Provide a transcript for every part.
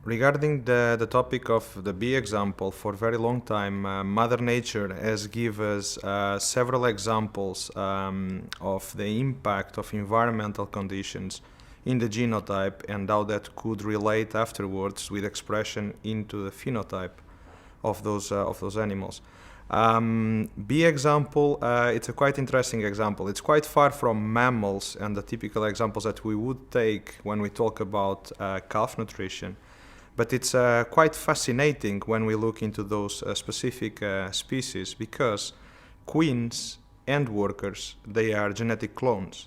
Regarding the topic of the bee example, for a very long time, Mother Nature has given us several examples of the impact of environmental conditions in the genotype and how that could relate afterwards with expression into the phenotype of those animals. Bee example, it's a quite interesting example. It's quite far from mammals and the typical examples that we would take when we talk about calf nutrition. But it's quite fascinating when we look into those specific species, because queens and workers, they are genetic clones.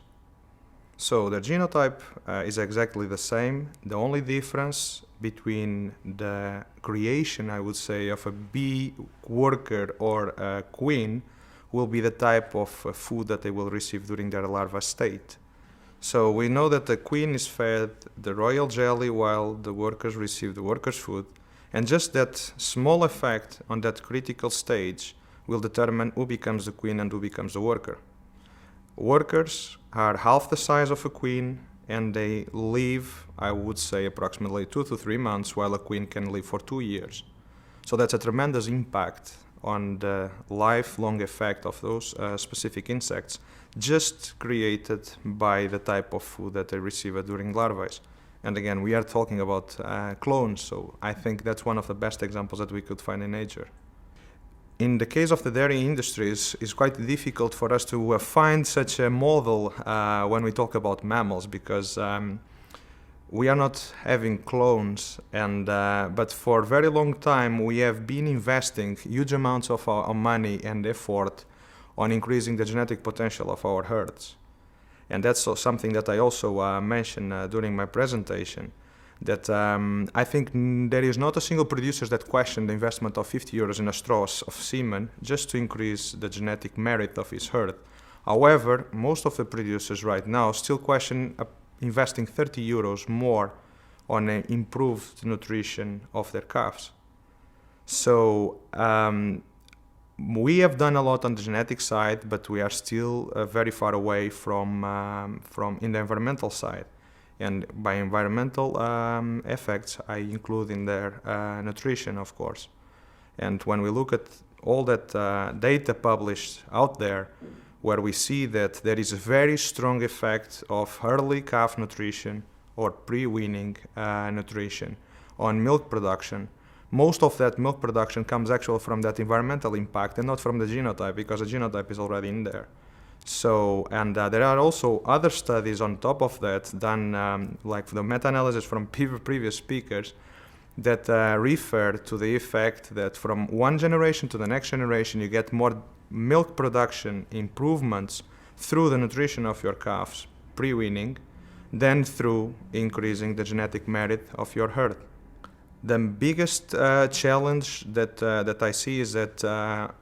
So the genotype is exactly the same. The only difference between the creation, I would say, of a bee worker or a queen will be the type of food that they will receive during their larva state. So we know that the queen is fed the royal jelly while the workers receive the workers' food, and just that small effect on that critical stage will determine who becomes the queen and who becomes the worker. Workers are half the size of a queen, and they live, I would say, approximately 2 to 3 months, while a queen can live for 2 years. So that's a tremendous impact on the lifelong effect of those specific insects, just created by the type of food that they receive during larvae. And again, we are talking about clones, so I think that's one of the best examples that we could find in nature. In the case of the dairy industries, it's quite difficult for us to find such a model when we talk about mammals, because we are not having clones, and but for a very long time we have been investing huge amounts of our money and effort on increasing the genetic potential of our herds. And that's something that I also mentioned during my presentation, that I think there is not a single producer that questioned the investment of 50 euros in a straw of semen just to increase the genetic merit of his herd. However, most of the producers right now still question investing 30 euros more on an improved nutrition of their calves. So we have done a lot on the genetic side, but we are still very far away from in the environmental side. And by environmental effects, I include in there nutrition, of course. And when we look at all that data published out there, where we see that there is a very strong effect of early calf nutrition or pre-weaning nutrition on milk production, most of that milk production comes actually from that environmental impact and not from the genotype, because the genotype is already in there. So, and there are also other studies on top of that done, like the meta-analysis from previous speakers, that refer to the effect that from one generation to the next generation you get more milk production improvements through the nutrition of your calves pre-weaning than through increasing the genetic merit of your herd. The biggest challenge that I see is that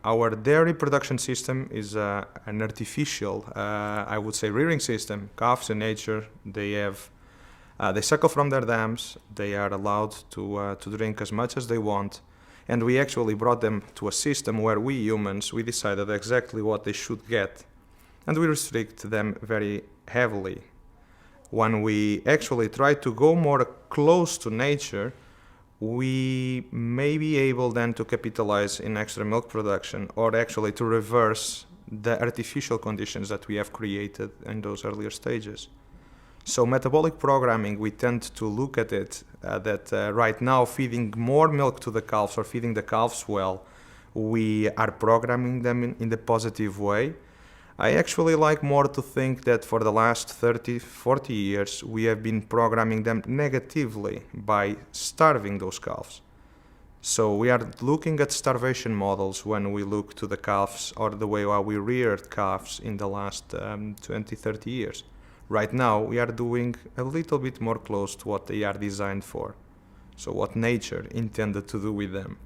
our dairy production system is an artificial, I would say, rearing system. Calves in nature, they suckle from their dams, they are allowed to drink as much as they want, and we actually brought them to a system where we humans, we decided exactly what they should get, and we restrict them very heavily. When we actually try to go more close to nature, we may be able then to capitalize in extra milk production, or actually to reverse the artificial conditions that we have created in those earlier stages. So metabolic programming, we tend to look at it that right now feeding more milk to the calves or feeding the calves well, we are programming them in the positive way. I actually like more to think that for the last 30, 40 years, we have been programming them negatively by starving those calves. So we are looking at starvation models when we look to the calves, or the way how we reared calves in the last 20, 30 years. Right now, we are doing a little bit more close to what they are designed for. So what nature intended to do with them.